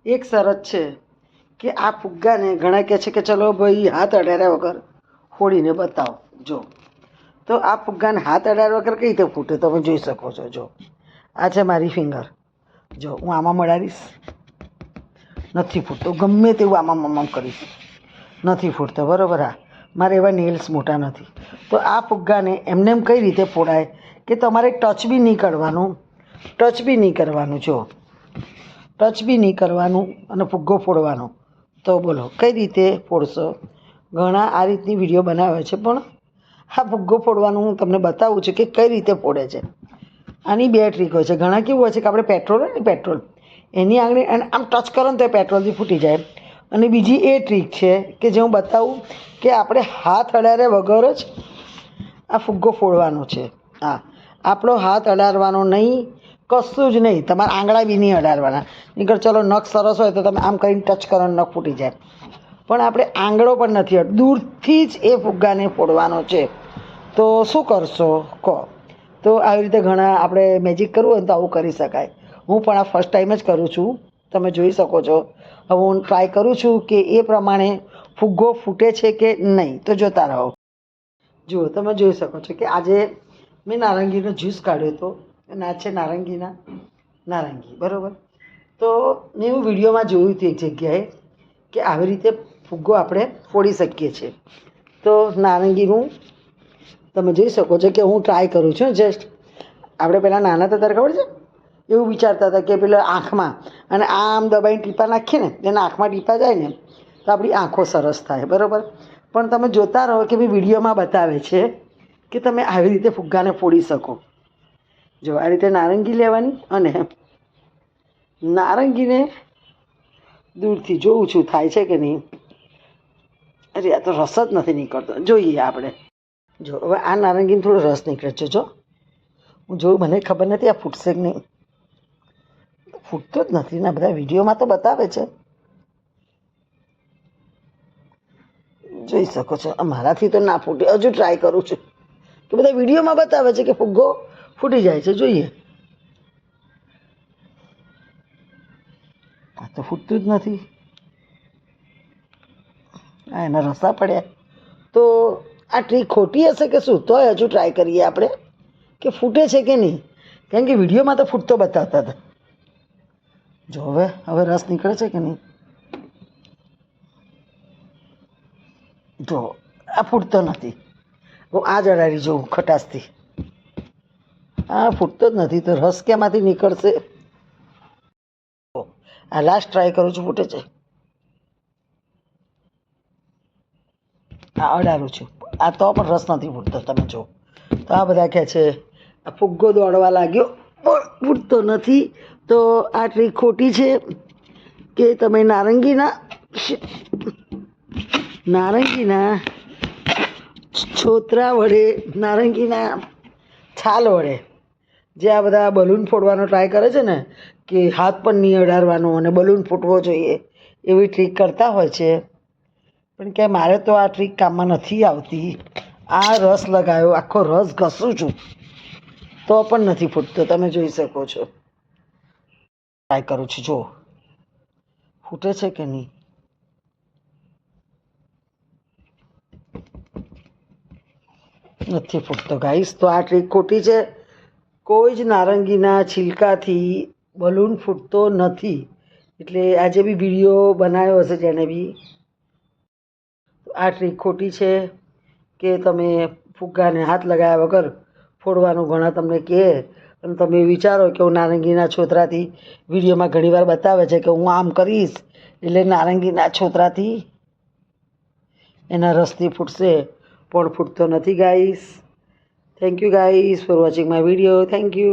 એક શરત છે કે આ ફુગ્ગાને ઘણા કહે છે કે ચલો ભાઈ હાથ અડાડ્યા વગર ફોડીને બતાવો. જો તો આ ફુગ્ગાને હાથ અડાડ્યા વગર કઈ રીતે ફૂટે તમે જોઈ શકો છો. જો આ છે મારી ફિંગર, જો હું આમાં મળાવીશ, નથી ફૂટતો. ગમે તેવું આમાં કરીશ, નથી ફૂટતો. બરાબર. હા, મારે એવા નેલ્સ મોટા નથી. તો આ ફુગ્ગાને એમને એમ કઈ રીતે ફોડાય કે તમારે ટચ બી નહીં કરવાનું, ટચ બી નહીં કરવાનું. જો ટચ બી નહીં કરવાનું અને ફુગ્ગો ફોડવાનો. તો બોલો કઈ રીતે ફોડશો? ઘણા આ રીતની વિડીયો બનાવે છે, પણ આ ફુગ્ગો ફોડવાનું હું તમને બતાવું છું કે કઈ રીતે ફોડે છે. આની બે ટ્રીક હોય છે. ઘણા કેવું હોય છે કે આપણે પેટ્રોલ હોય ને, પેટ્રોલ એની આગળ આમ ટચ કરો ને તો પેટ્રોલથી ફૂટી જાય. અને બીજી એ ટ્રીક છે કે જે હું બતાવું કે આપણે હાથ અડાડ્યા વગર જ આ ફુગ્ગો ફોડવાનો છે. હા, આપણો હાથ અડાડવાનો નહીં, કશું જ નહીં. તમારા આંગળા બી નહીં અડાડવાના. નીકળ ચલો નખ સરસ હોય તો તમે આમ કરીને ટચ કરો નખ ફૂટી જાય, પણ આપણે આંગળો પણ નથી, દૂરથી જ એ ફુગ્ગાને ફોડવાનો છે. તો શું કરશો કહો? તો આવી રીતે ઘણા આપણે મેજિક કરવું હોય તો આવું કરી શકાય. હું પણ આ ફર્સ્ટ ટાઈમ જ કરું છું, તમે જોઈ શકો છો. હવે હું ટ્રાય કરું છું કે એ પ્રમાણે ફુગ્ગો ફૂટે છે કે નહીં. તો જોતા રહો. જુઓ, તમે જોઈ શકો છો કે આજે મેં નારંગીનો જ્યુસ કાઢ્યો હતો અને આ છે નારંગી. બરાબર. તો મેં એવું વિડીયોમાં જોયું હતું એક જગ્યાએ કે આવી રીતે ફુગ્ગો આપણે ફોડી શકીએ છીએ. તો નારંગીનું તમે જોઈ શકો છો કે હું ટ્રાય કરું છું. જસ્ટ આપણે પહેલાં નાના હતા ત્યારે ખબર છે એવું વિચારતા હતા કે પેલા આંખમાં અને આમ દબાઈને ટીપા નાખીએ ને એના આંખમાં ટીપા જાય ને તો આપણી આંખો સરસ થાય. બરાબર. પણ તમે જોતા રહો કે ભાઈ વિડીયોમાં બતાવે છે કે તમે આવી રીતે ફુગ્ગાને ફોડી શકો. જો આ રીતે નારંગી લેવાની અને નારંગીને દૂરથી જોઉં છું થાય છે કે નહીં. અરે આ તો રસ જ નથી નીકળતો. જોઈએ આપણે. જો હવે આ નારંગીને થોડો રસ નીકળે છે. જો હું જોઉં, મને ખબર નથી આ ફૂટશે કે નહીં. ફૂટતો જ નથી ને, બધા વિડીયોમાં તો બતાવે છે. જોઈ શકો છો. મારાથી તો ના ફૂટે. હજુ ટ્રાય કરું છું કે બધા વિડીયોમાં બતાવે છે કે ફુગ્ગો ફૂટી જાય છે. જોઈએ. આ તો ફૂટતું જ નથી. આ એના રસા પડ્યા. તો આ ટ્રીક ખોટી હશે કે શું? તોય હજુ ટ્રાય કરીએ આપણે કે ફૂટે છે કે નહીં. કારણ કે વિડીયોમાં તો ફૂટતો બતાવતા હતા. જો હવે રસ નીકળે છે કે નહીં. જો આ ફૂટતો નથી. હું આ જ અડાડી જોઉં ખટાશથી. આ ફૂટતો જ નથી તો રસ ક્યાંમાંથી નીકળશે? આ લાસ્ટ ટ્રાય કરું છું. ફૂટે છે. આ અડાડું છું. આ તો પણ રસ નથી ફૂટતો. તમે જો તો આ બધા કહે છે આ ફુગ્ગો દોડવા લાગ્યો પણ ફૂટતો નથી. તો આ ટ્રીક ખોટી છે કે તમે નારંગીના છોતરા વડે, નારંગીના છાલ વડે જે આ બધા બલૂન ફોડવાનો ટ્રાય કરે છે ને કે હાથ પણ નહીં અડાડવાનો અને બલૂન ફૂટવો જોઈએ એવી ટ્રીક કરતા હોય છે. પણ કે મારે તો આ ટ્રીક કામમાં નથી આવતી. આ રસ લગાવ્યો, આખો રસ ઘસું છું તો પણ નથી ફૂટતો. તમે જોઈ શકો છો. ટ્રાય કરું છું. જો ફૂટે છે કે નહીં. નથી ફૂટતો ગાઈસ. તો આ ટ્રીક ખોટી છે. કોઈ જ નારંગીના છિલકાથી બલૂન ફૂટતો નથી. એટલે આજે બી વિડીયો બનાવ્યો હશે જેને બી, આ ટ્રીક ખોટી છે કે તમે ફુગ્ગાને હાથ લગાવ્યા વગર ફોડવાનું ઘણા તમને કહે અને તમે વિચારો કે હું નારંગીના છોતરાથી, વિડીયોમાં ઘણીવાર બતાવે છે કે હું આમ કરીશ એટલે નારંગીના છોતરાથી એના રસથી ફૂટશે, પણ ફૂટતો નથી guys. Thank you guys for watching my video. Thank you.